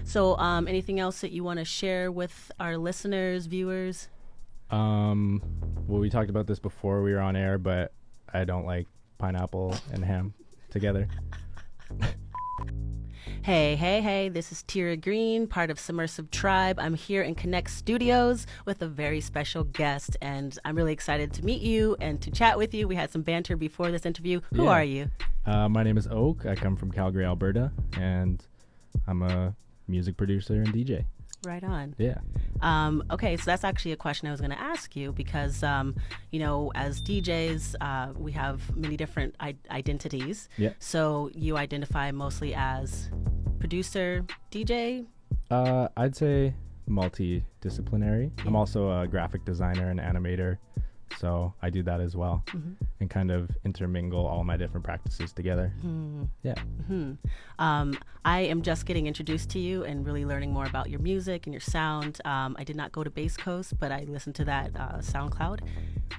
So, anything else that you want to share with our listeners, viewers? Well, we talked about this before we were on air, but I don't like pineapple and ham together. Hey, this is TEra Greene, part of Submersive Tribe. I'm here in Connect Studios with a very special guest, and I'm really excited to meet you and to chat with you. We had some banter before this interview. Who are you? My name is OAKK. I come from Calgary, Alberta, and I'm a music producer and DJ. Right on. Yeah. Okay, so that's actually a question I was going to ask you because, as DJs, we have many different identities. Yeah. So you identify mostly as producer, DJ? I'd say multidisciplinary. Yeah. I'm also a graphic designer and animator, so I do that as well, and kind of intermingle all my different practices together. Yeah. I am just getting introduced to you and really learning more about your music and your sound. I did not go to Bass Coast, but I listened to that SoundCloud.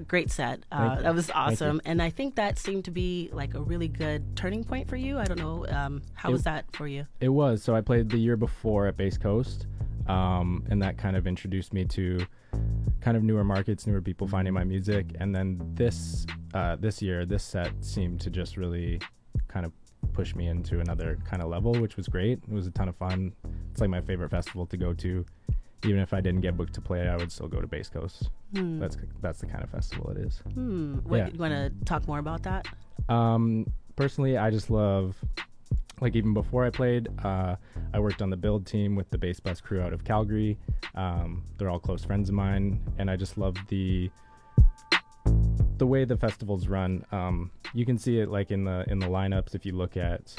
Great set. That was awesome. And I think that seemed to be like a really good turning point for you. I don't know. How was that for you? It was. So I played the year before at Bass Coast, and that kind of introduced me to kind of newer markets, newer people finding my music. And then this year, this set seemed to just really kind of push me into another kind of level, which was great. It was a ton of fun. It's like my favorite festival to go to. Even if I didn't get booked to play, I would still go to Bass Coast. That's the kind of festival it is. You want to talk more about that? Personally, I just love, like, even before I played, I worked on the build team with the Bass Bus crew out of Calgary. They're all close friends of mine, and I just love the way the festivals run. You can see it like in the lineups if you look at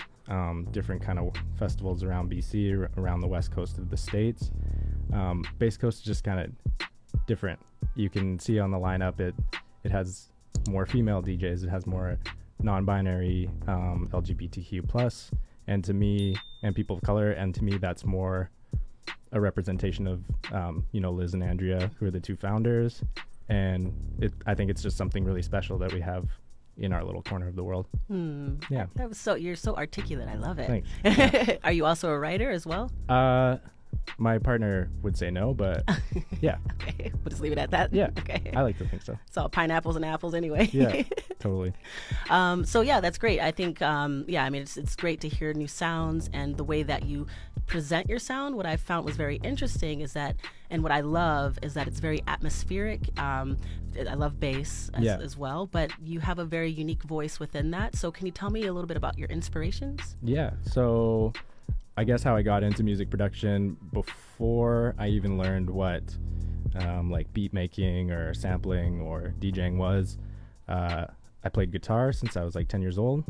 different kind of festivals around BC, around the west coast of the States. Bass Coast is just kind of different. You can see on the lineup it has more female DJs, it has more non-binary, LGBTQ plus, and to me, and people of color, and to me that's more a representation of Liz and Andrea, who are the two founders, and I think it's just something really special that we have in our little corner of the world. Yeah. That was you're so articulate. I love it. Thanks. Yeah. Are you also a writer as well? My partner would say no, but yeah. Okay, we'll just leave it at that. Yeah. Okay. I like to think so. It's all pineapples and apples anyway. Yeah, totally. So yeah, that's great. I think, it's great to hear new sounds and the way that you present your sound. What I found was very interesting is that, and what I love is that it's very atmospheric. I love bass as well, but you have a very unique voice within that. So can you tell me a little bit about your inspirations? Yeah. So I guess how I got into music production before I even learned what like beat making or sampling or DJing was. I played guitar since I was like 10 years old.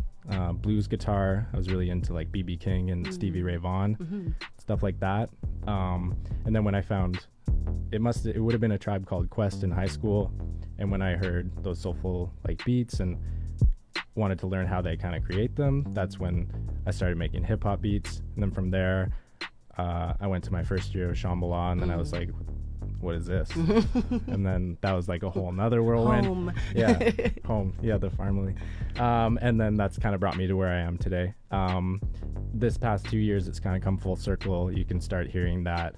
Blues guitar. I was really into like B.B. King and Stevie Ray Vaughan, stuff like that. And then when I found it would have been a Tribe Called Quest in high school, and when I heard those soulful like beats and wanted to learn how they kind of create them, that's when I started making hip hop beats. And then from there, I went to my first year of Shambhala, and then I was like, what is this? And then that was like a whole nother whirlwind. Home. Yeah, home. Yeah, the family. And then that's kind of brought me to where I am today. This past 2 years, it's kind of come full circle. You can start hearing that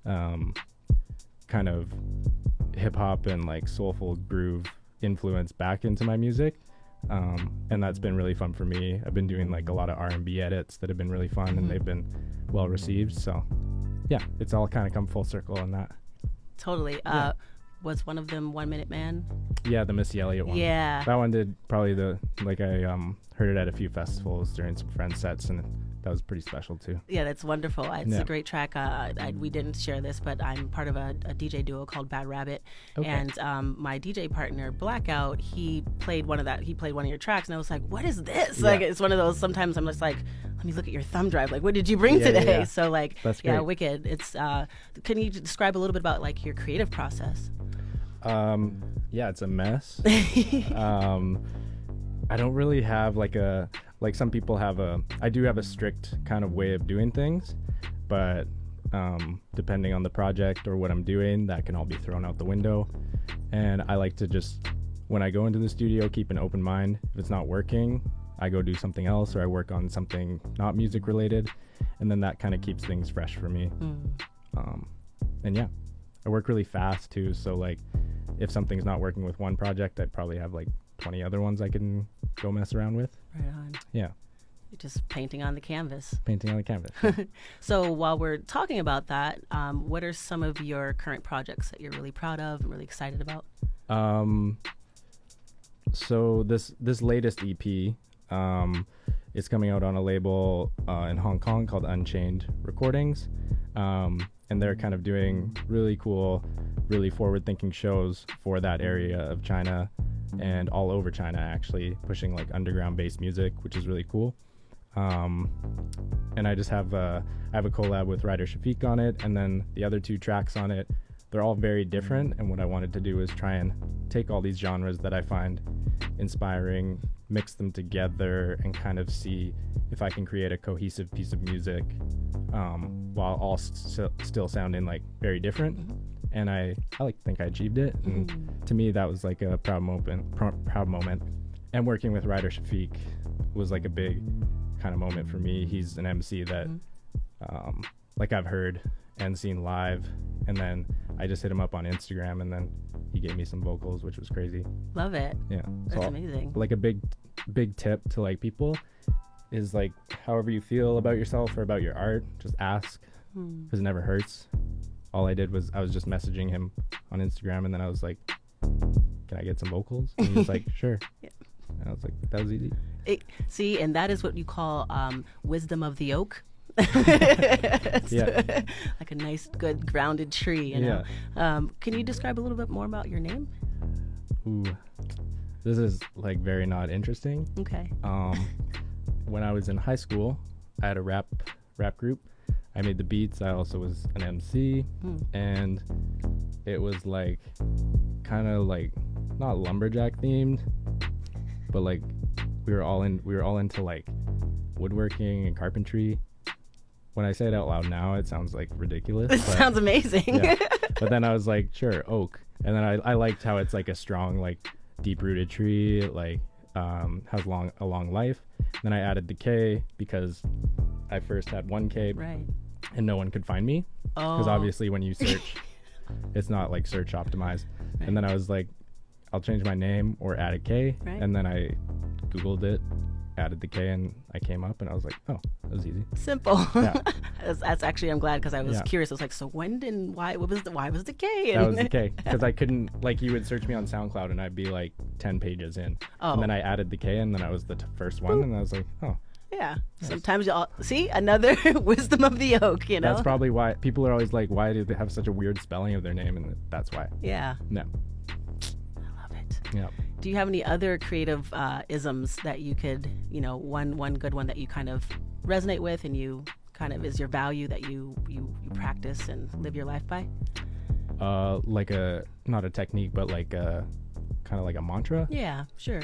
kind of hip hop and like soulful groove influence back into my music. And that's been really fun for me. I've been doing like a lot of R&B edits that have been really fun, and they've been well received. So yeah, it's all kind of come full circle on that. Totally. Yeah. Was one of them 1 Minute Man? Yeah, the Missy Elliott one. Yeah. That one did probably I heard it at a few festivals during some friend sets, and that was pretty special too. Yeah, that's wonderful. It's a great track. We didn't share this, but I'm part of a DJ duo called Bad Rabbit. Okay. And my DJ partner, Blackout, he played one of your tracks, and I was like, what is this? Yeah. Like, it's one of those, sometimes I'm just like, let me look at your thumb drive. Like, what did you bring today? Yeah. So like, that's great. Yeah, wicked. It's, can you describe a little bit about like your creative process? Yeah, it's a mess. I don't really have like some people have I do have a strict kind of way of doing things, but depending on the project or what I'm doing, that can all be thrown out the window. And I like to just, when I go into the studio, keep an open mind. If it's not working, I go do something else, or I work on something not music related, and then that kind of keeps things fresh for me. And yeah, I work really fast too, so like if something's not working with one project, I'd probably have like 20 other ones I can go mess around with. Right on. Yeah. You're just painting on the canvas. Painting on the canvas. So while we're talking about that, what are some of your current projects that you're really proud of and really excited about? So this latest EP is coming out on a label in Hong Kong called Unchained Recordings, and they're kind of doing really cool, really forward-thinking shows for that area of China and all over China, actually pushing like underground bass music, which is really cool. And I just have I have a collab with Ryder Shafiq on it, and then the other 2 tracks on it, they're all very different, and what I wanted to do is try and take all these genres that I find inspiring, mix them together, and kind of see if I can create a cohesive piece of music while all still sounding like very different. And I like think I achieved it, and to me that was like a proud moment. And working with Ryder Shafiq was like a big kind of moment for me. He's an MC that like I've heard and seen live, and then I just hit him up on Instagram, and then he gave me some vocals, which was crazy. Love it. Yeah, That's amazing. Like a big tip to like people is like, however you feel about yourself or about your art, just ask, because it never hurts. All I did was I was just messaging him on Instagram, and then I was like, can I get some vocals? And he was like, sure. Yeah. And I was like, that was easy. See, and that is what you call wisdom of the oak. Yeah. Like a nice, good, grounded tree, you know? Yeah. Can you describe a little bit more about your name? Ooh, this is like very not interesting. Okay. When I was in high school, I had a rap group. I made the beats. I also was an MC, and it was like kind of like not lumberjack themed, but like we were all into like woodworking and carpentry. When I say it out loud now, it sounds like ridiculous. It sounds amazing. Yeah. But then I was like, sure, oak. And then I liked how it's like a strong, like deep-rooted tree, like has a long life. And then I added the K because I first had 1K, right, and no one could find me. Because obviously when you search, it's not like search optimized. Right. And then I was like, I'll change my name or add a K. Right. And then I Googled it, added the K, and I came up, and I was like, oh, that was easy. Simple. Yeah. That's actually, I'm glad, because I was curious. I was like, so why was the K? That was the K, because I couldn't, like, you would search me on SoundCloud, and I'd be like 10 pages in. And then I added the K, and then I was the first one, and I was like, oh. Yeah. Nice. Sometimes you all see another wisdom of the oak, you know? That's probably why people are always like, why do they have such a weird spelling of their name? And that's why. Yeah. No. I love it. Yeah. Do you have any other creative isms that you could, one good one that you kind of resonate with and you kind of is your value that you practice and live your life by? Like not a technique, but like a kind of like a mantra? Yeah, sure.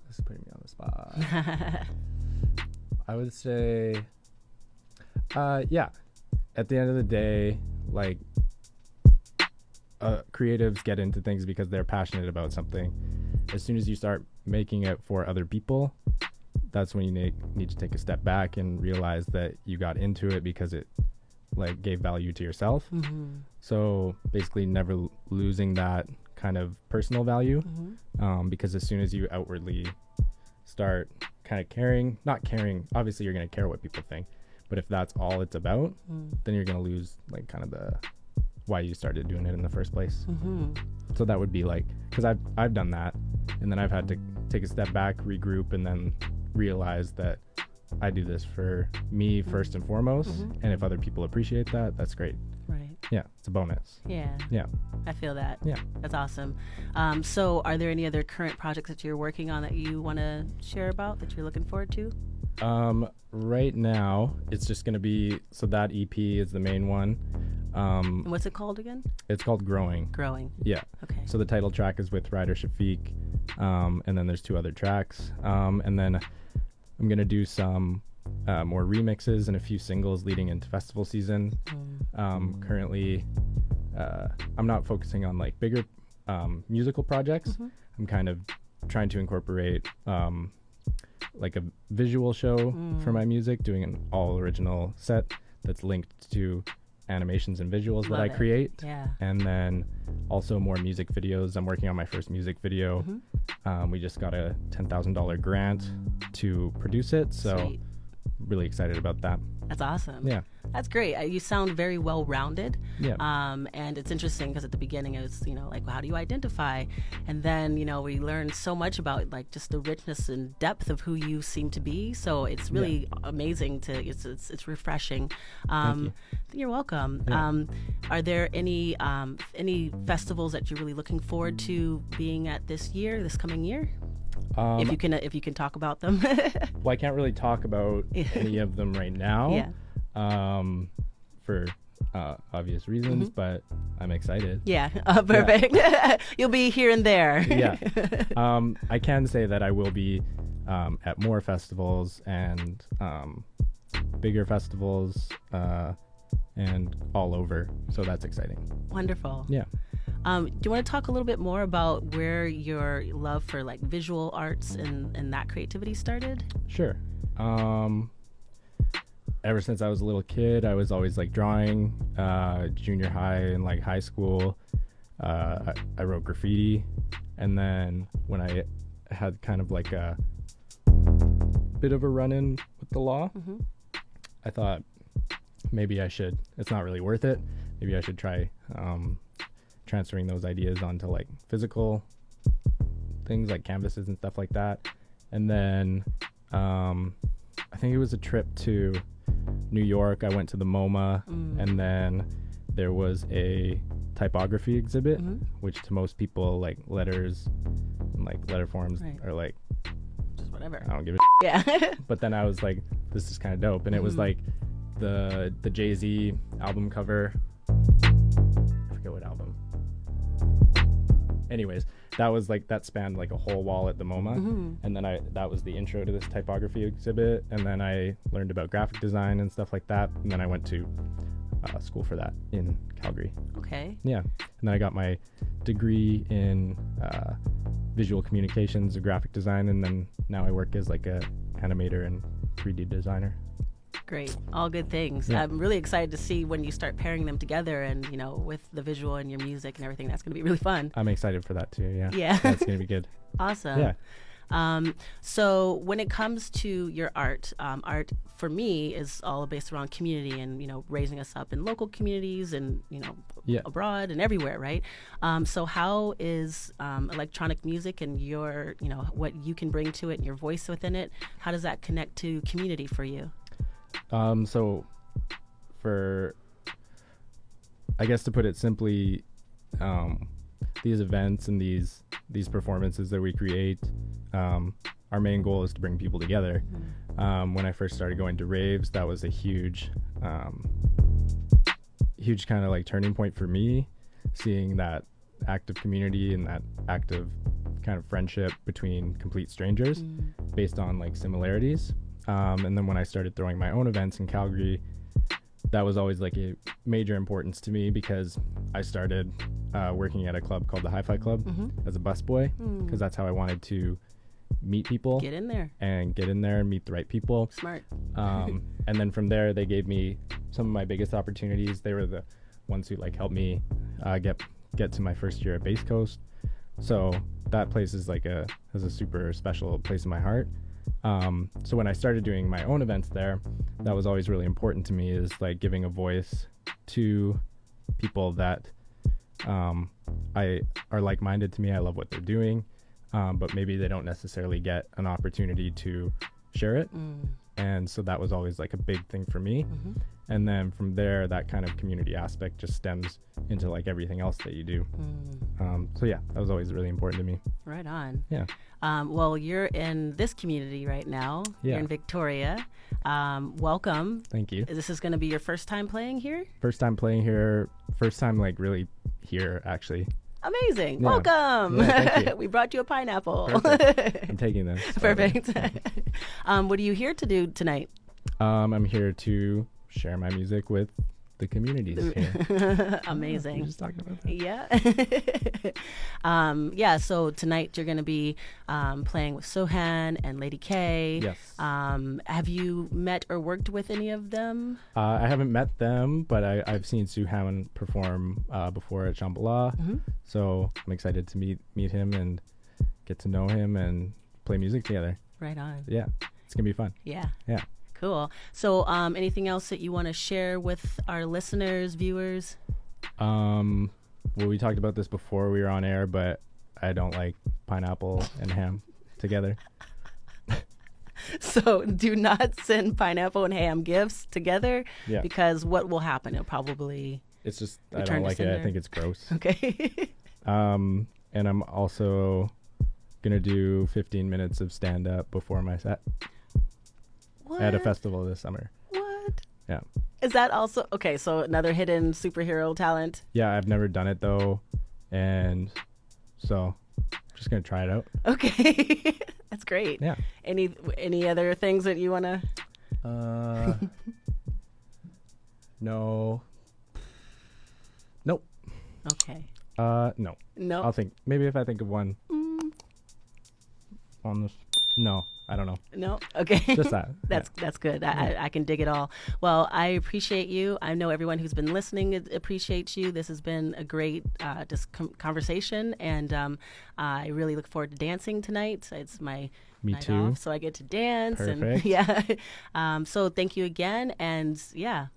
This is putting me on the spot. I would say, yeah, at the end of the day, like, creatives get into things because they're passionate about something. As soon as you start making it for other people, that's when you need to take a step back and realize that you got into it because it like gave value to yourself. Mm-hmm. So basically never losing that kind of personal value, because as soon as you outwardly start kind of not caring, obviously you're going to care what people think, but if that's all it's about, then you're going to lose like kind of the why you started doing it in the first place. So that would be like, because I've done that, and then I've had to take a step back, regroup, and then realize that I do this for me first and foremost, and if other people appreciate that, that's great. Right. Yeah, it's a bonus. Yeah. Yeah. I feel that. Yeah. That's awesome. So are there any other current projects that you're working on that you want to share about that you're looking forward to? Right now, it's just going to be, so that EP is the main one. And what's it called again? It's called Growing. Growing. Yeah. Okay. So the title track is with Ryder Shafiq, and then there's 2 other tracks. And then I'm going to do some more remixes and a few singles leading into festival season. Currently, I'm not focusing on like bigger musical projects. I'm kind of trying to incorporate like a visual show for my music, doing an all original set that's linked to animations and visuals that I create. Yeah. And then also more music videos. I'm working on my first music video. We just got a $10,000 grant to produce it. So Sweet. Really excited about that. That's awesome. Yeah. That's great. You sound very well rounded. Yeah. And it's interesting because at the beginning it was, like, how do you identify? And then, we learned so much about like just the richness and depth of who you seem to be. So it's really amazing it's refreshing. Thank you. You're welcome. Yeah. Are there any festivals that you're really looking forward to being at this coming year? If you can talk about them. Well, I can't really talk about any of them right now. Yeah. For obvious reasons, but I'm excited. Yeah, perfect. Yeah. You'll be here and there. Yeah. I can say that I will be at more festivals and bigger festivals and all over. So that's exciting. Wonderful. Yeah. Do you want to talk a little bit more about where your love for like visual arts and that creativity started? Sure. Ever since I was a little kid, I was always like drawing. Junior high and like high school, I wrote graffiti. And then when I had kind of like a bit of a run-in with the law, I thought maybe it's not really worth it. Maybe I should try transferring those ideas onto like physical things like canvases and stuff like that. And then I think it was a trip to New York. I went to the MoMA, and then there was a typography exhibit, which to most people, like letters and like letter forms are like just whatever. I don't give a Yeah. But then I was like, this is kind of dope. And it was like the Jay-Z album cover. I forget what album. Anyways, that spanned like a whole wall at the MoMA. And then that was the intro to this typography exhibit. And then I learned about graphic design and stuff like that. And then I went to school for that in Calgary. Okay. Yeah. And then I got my degree in visual communications and graphic design. And then now I work as like a animator and 3D designer. Great. All good things. Yeah. I'm really excited to see when you start pairing them together and, with the visual and your music and everything. That's going to be really fun. I'm excited for that too. Yeah. Yeah. That's going to be good. Awesome. Yeah. So when it comes to your art for me is all based around community and, raising us up in local communities and, abroad and everywhere, right? So how is electronic music and your, what you can bring to it and your voice within it, how does that connect to community for you? So I guess to put it simply, these events and these performances that we create, our main goal is to bring people together. When I first started going to raves, that was a huge kind of like turning point for me, seeing that active community and that active kind of friendship between complete strangers based on like similarities. And then when I started throwing my own events in Calgary, that was always like a major importance to me because I started working at a club called the Hi-Fi Club as a busboy because that's how I wanted to meet people. Get in there and meet the right people. Smart. And then from there, they gave me some of my biggest opportunities. They were the ones who like helped me get to my first year at Base Coast. So that place is has a super special place in my heart. So when I started doing my own events there, that was always really important to me, is like giving a voice to people that I are like-minded to me. I love what they're doing, but maybe they don't necessarily get an opportunity to share it. And so that was always like a big thing for me. And then from there, that kind of community aspect just stems into like everything else that you do. So yeah, that was always really important to me. Right on. Yeah. Well, you're in this community right now. Yeah. You're in Victoria. Welcome. Thank you. This is going to be your first time playing here? First time playing here. First time like really here, actually. Amazing. Yeah. Welcome. Yeah, thank you. We brought you a pineapple. Perfect. I'm taking this. Perfect. What are you here to do tonight? I'm here to share my music with the the communities here. Amazing. We just talked about that. Yeah. Yeah, so tonight you're going to be playing with Sohan and Lady K. Yes. Have you met or worked with any of them? I haven't met them, but I've seen Suhan perform before at Shambhala. Mm-hmm. So I'm excited to meet him and get to know him and play music together. Right on. Yeah, it's going to be fun. Yeah. Yeah. Cool. So anything else that you want to share with our listeners, viewers? Well, we talked about this before we were on air, but I don't like pineapple and ham together. So do not send pineapple and ham gifts together, Yeah. because what will happen? It'll probably It's just, I return don't to like it. I sender. think it's gross. Okay. And I'm also going to do 15 minutes of stand-up before my set What? at a festival this summer. What? Yeah. Is that also okay? So another hidden superhero talent. Yeah, I've never done it, though. And so just going to try it out. Okay. That's great. Yeah. Any other things that you want to? No. Nope. Okay. No. No. I'll think. Maybe if I think of one on this. No, I don't know. No. Okay. Just that. That's good. I can dig it all. Well, I appreciate you. I know everyone who's been listening appreciates you. This has been a great conversation, and I really look forward to dancing tonight. It's my Me night too. off, so I get to dance. And Perfect. yeah. So thank you again, and yeah,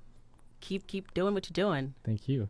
keep doing what you're doing. Thank you.